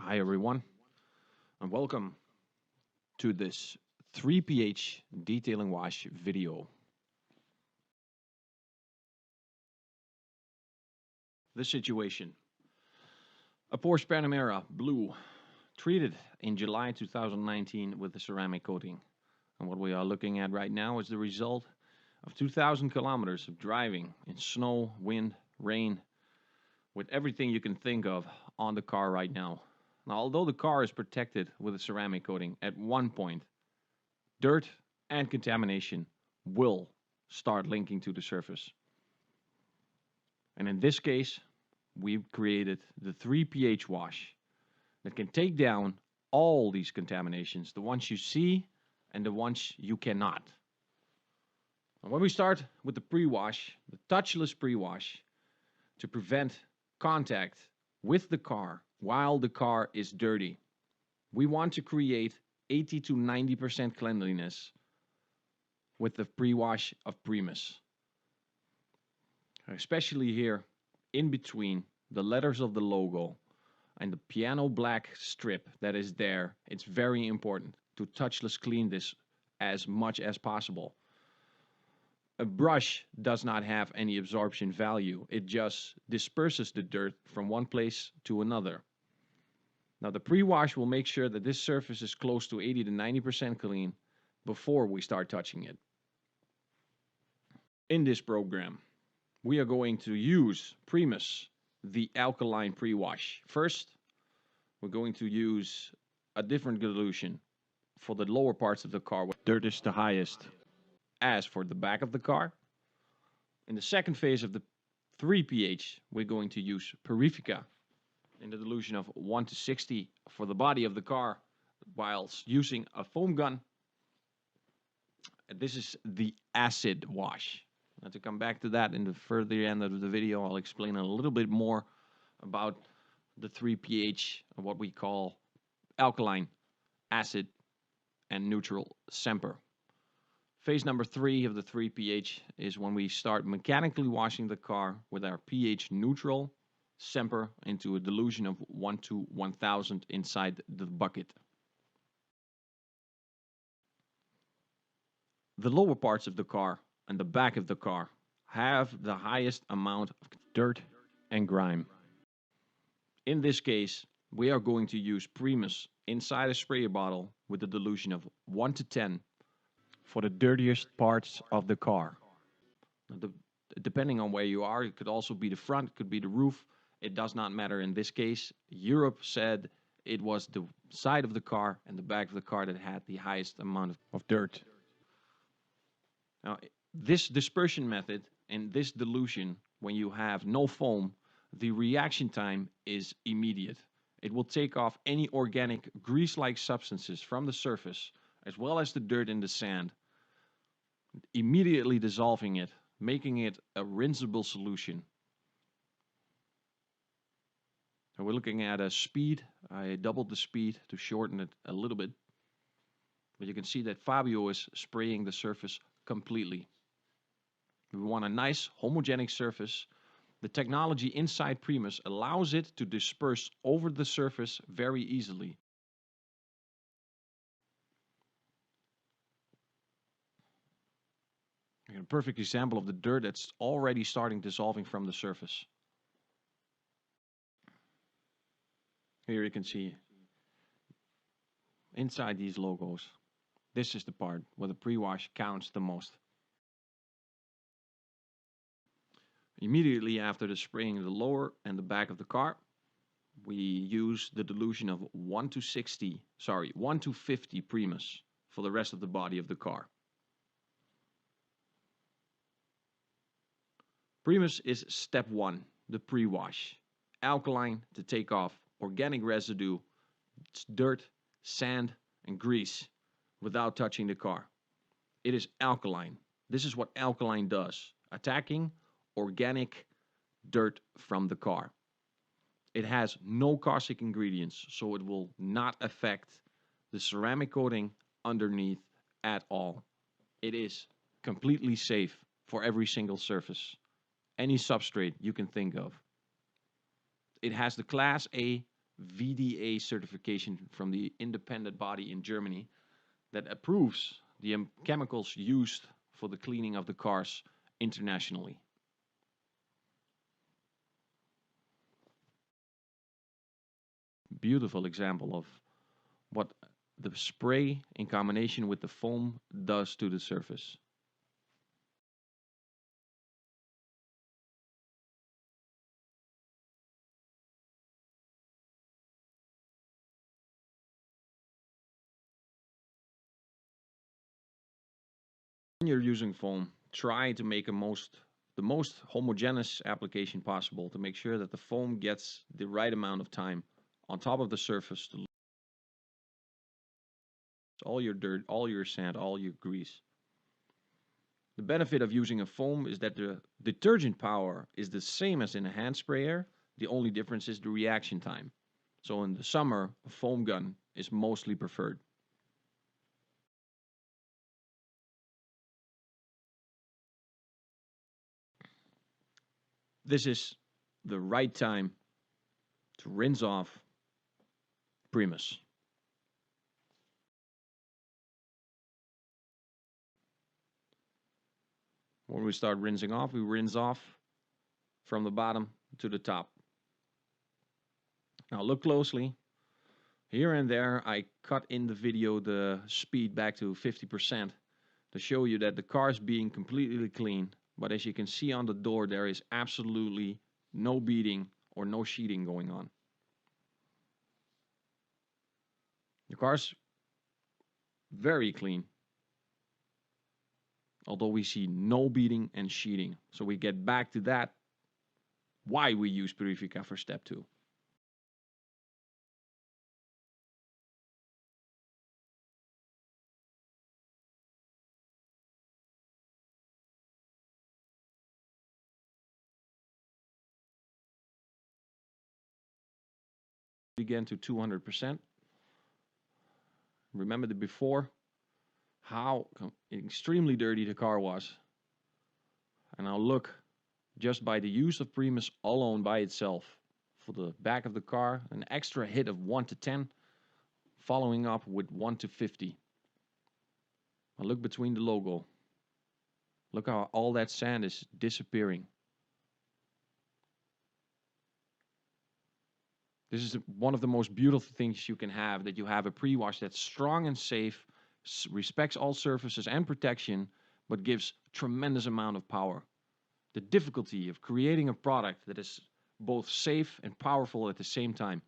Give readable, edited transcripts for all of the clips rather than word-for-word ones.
Hi everyone, and welcome to this 3pH detailing wash video. The situation. A Porsche Panamera Blue treated in July 2019 with the ceramic coating. And what we are looking at right now is the result of 2,000 kilometers of driving in snow, wind, rain, with everything you can think of on the car right now. Now, although the car is protected with a ceramic coating, at one point dirt and contamination will start linking to the surface. And in this case, we've created the 3pH wash that can take down all these contaminations, the ones you see and the ones you cannot. And when we start with the pre-wash, the touchless pre-wash, to prevent contact with the car while the car is dirty, we want to create 80 to 90% cleanliness with the pre-wash of Primus. Especially here in between the letters of the logo and the piano black strip that is there, it's very important to touchless clean this as much as possible. A brush does not have any absorption value. It just disperses the dirt from one place to another. Now the pre-wash will make sure that this surface is close to 80 to 90% clean before we start touching it. In this program, we are going to use Primus, the alkaline pre-wash. First, we're going to use a different dilution for the lower parts of the car where dirt is the highest, as for the back of the car. In the second phase of the 3pH, we're going to use Purifica in the dilution of 1 to 60 for the body of the car, whilst using a foam gun. This is the acid wash. Now, to come back to that in the further end of the video, I'll explain a little bit more about the 3pH, what we call alkaline, acid, and neutral semper. Phase number 3 of the 3pH is when we start mechanically washing the car with our pH neutral semper into a dilution of 1 to 1000 inside the bucket. The lower parts of the car and the back of the car have the highest amount of dirt and grime. In this case, we are going to use Primus inside a sprayer bottle with a dilution of 1 to 10 for the dirtiest parts of the car. Depending on where you are, it could also be the front, it could be the roof. It does not matter in this case. Europe said it was the side of the car and the back of the car that had the highest amount of dirt. Now, this dispersion method and this dilution, when you have no foam, the reaction time is immediate. It will take off any organic grease-like substances from the surface, as well as the dirt and the sand, immediately dissolving it, making it a rinsable solution. So we're looking at a speed. I doubled the speed to shorten it a little bit. But you can see that Fabio is spraying the surface completely. We want a nice homogenic surface. The technology inside Primus allows it to disperse over the surface very easily. A perfect example of the dirt that's already starting dissolving from the surface. Here you can see inside these logos, this is the part where the pre-wash counts the most. Immediately after the spraying of the lower and the back of the car, we use the dilution of 1 to 50 Primus for the rest of the body of the car. Primus is step 1, the pre-wash. Alkaline to take off organic residue, dirt, sand, and grease without touching the car. It is alkaline. This is what alkaline does, attacking organic dirt from the car. It has no caustic ingredients, so it will not affect the ceramic coating underneath at all. It is completely safe for every single surface, any substrate you can think of. It has the Class A VDA certification from the independent body in Germany that approves the chemicals used for the cleaning of the cars internationally. Beautiful example of what the spray in combination with the foam does to the surface. When you're using foam, try to make the most homogeneous application possible to make sure that the foam gets the right amount of time on top of the surface to lose all your dirt, all your sand, all your grease. The benefit of using a foam is that the detergent power is the same as in a hand sprayer. The only difference is the reaction time. So in the summer, a foam gun is mostly preferred. This is the right time to rinse off Primus. When we start rinsing off, we rinse off from the bottom to the top. Now look closely. Here and there I cut in the video the speed back to 50% to show you that the car is being completely clean. But as you can see on the door, there is absolutely no beading or no sheeting going on. The car's very clean, although we see no beading and sheeting. So we get back to that, why we use Purifica for step 2. Again to 200%. Remember the before, how extremely dirty the car was. And now look, just by the use of Primus alone by itself, for the back of the car, an extra hit of 1 to 10, following up with 1 to 50. Now look between the logo. Look how all that sand is disappearing. This is one of the most beautiful things you can have, that you have a pre-wash that's strong and safe, respects all surfaces and protection, but gives tremendous amount of power. The difficulty of creating a product that is both safe and powerful at the same time.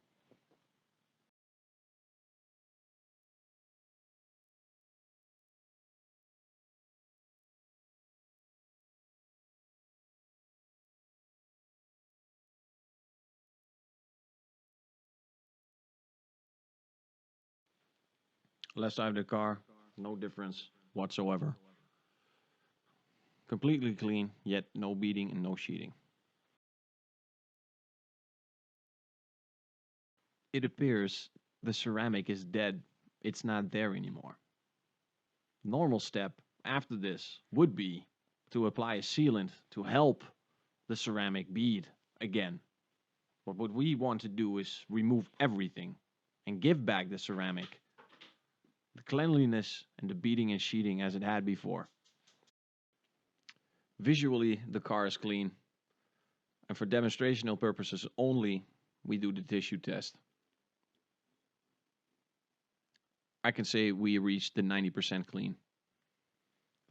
Left side of the car, no difference whatsoever. Completely clean, yet no beading and no sheeting. It appears the ceramic is dead. It's not there anymore. Normal step after this would be to apply a sealant to help the ceramic bead again. But what we want to do is remove everything and give back the ceramic the cleanliness and the beading and sheeting as it had before. Visually, the car is clean, and for demonstrational purposes only, we do the tissue test. I can say we reached the 90% clean.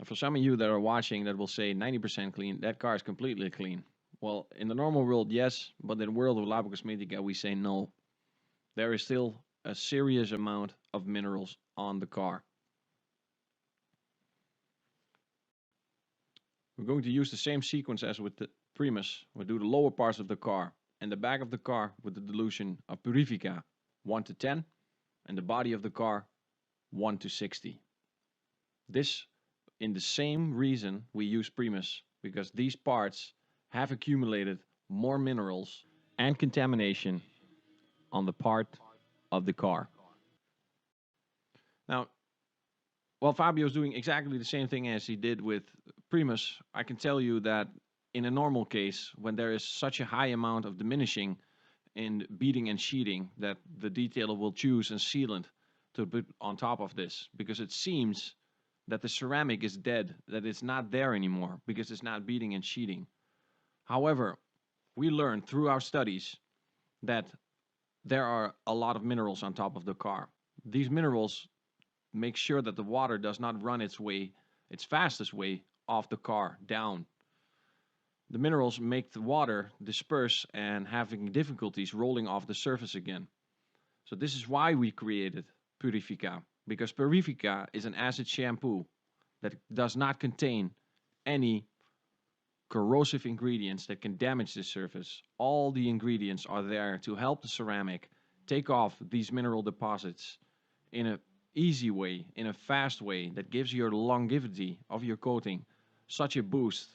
And for some of you that are watching that will say 90% clean, that car is completely clean. Well, in the normal world, yes, but in the world of Labocosmetica, we say no. There is still a serious amount of minerals on the car. We're going to use the same sequence as with the Primus. We'll do the lower parts of the car and the back of the car with the dilution of Purifica 1 to 10 and the body of the car 1 to 60. This in the same reason we use Primus, because these parts have accumulated more minerals and contamination on the part of the car. Now, while Fabio is doing exactly the same thing as he did with Primus, I can tell you that in a normal case, when there is such a high amount of diminishing, in beading and sheeting that the detailer will choose and sealant to put on top of this, because it seems that the ceramic is dead, that it's not there anymore because it's not beading and sheeting. However, we learned through our studies that there are a lot of minerals on top of the car. These minerals make sure that the water does not run its fastest way off the car down. The minerals make the water disperse and having difficulties rolling off the surface again. So this is why we created Purifica, because Purifica is an acid shampoo that does not contain any corrosive ingredients that can damage the surface. All the ingredients are there to help the ceramic take off these mineral deposits in an easy way, in a fast way that gives your longevity of your coating such a boost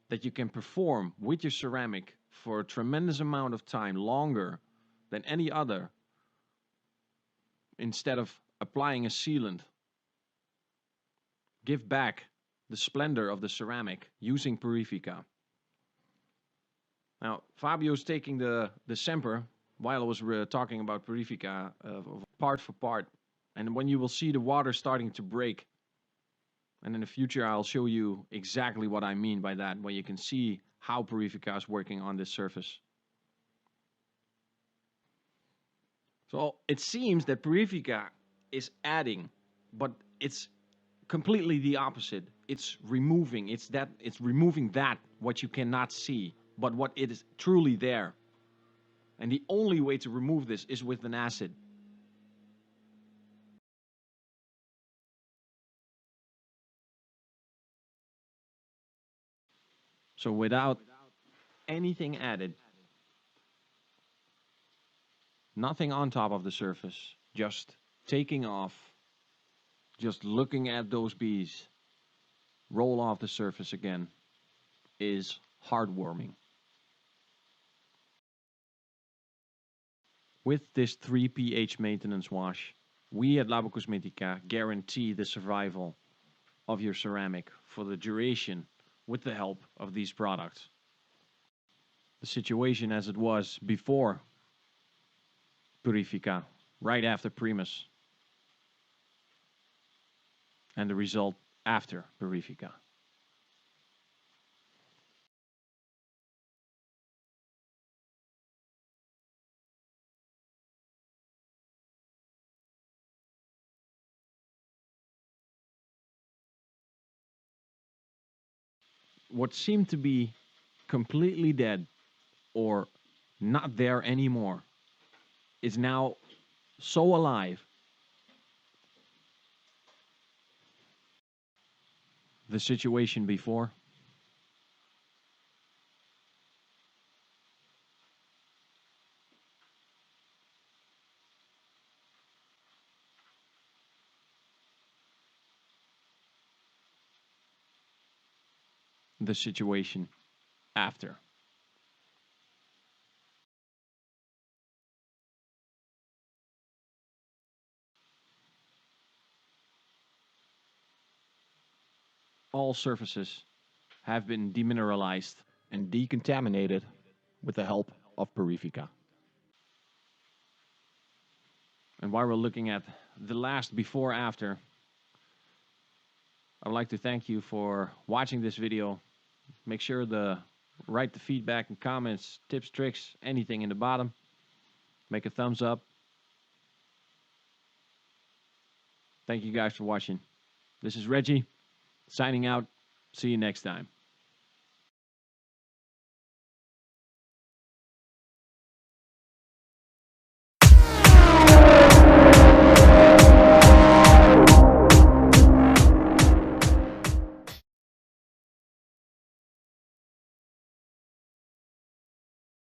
that you can perform with your ceramic for a tremendous amount of time, longer than any other, instead of applying a sealant. Give back the splendor of the ceramic using Purifica. Now, Fabio's taking the sample while I was talking about Purifica part for part. And when you will see the water starting to break, and in the future I'll show you exactly what I mean by that, where you can see how Purifica is working on this surface. So it seems that Purifica is adding, but it's completely the opposite. It's removing. It's removing that what you cannot see, but what it is truly there. And the only way to remove this is with an acid. So without anything added, nothing on top of the surface, just taking off, just looking at those bees roll off the surface again, is heartwarming. With this 3 pH maintenance wash, we at Labocosmetica guarantee the survival of your ceramic for the duration with the help of these products. The situation as it was before Purifica, right after Primus, and the result after Purifica. What seemed to be completely dead or not there anymore is now so alive. The situation before, the situation after. All surfaces have been demineralized and decontaminated with the help of Purifica. And while we're looking at the last before after, I would like to thank you for watching this video. Make sure to write the feedback and comments, tips, tricks, anything in the bottom. Make a thumbs up. Thank you guys for watching. This is Reggie, signing out. See you next time.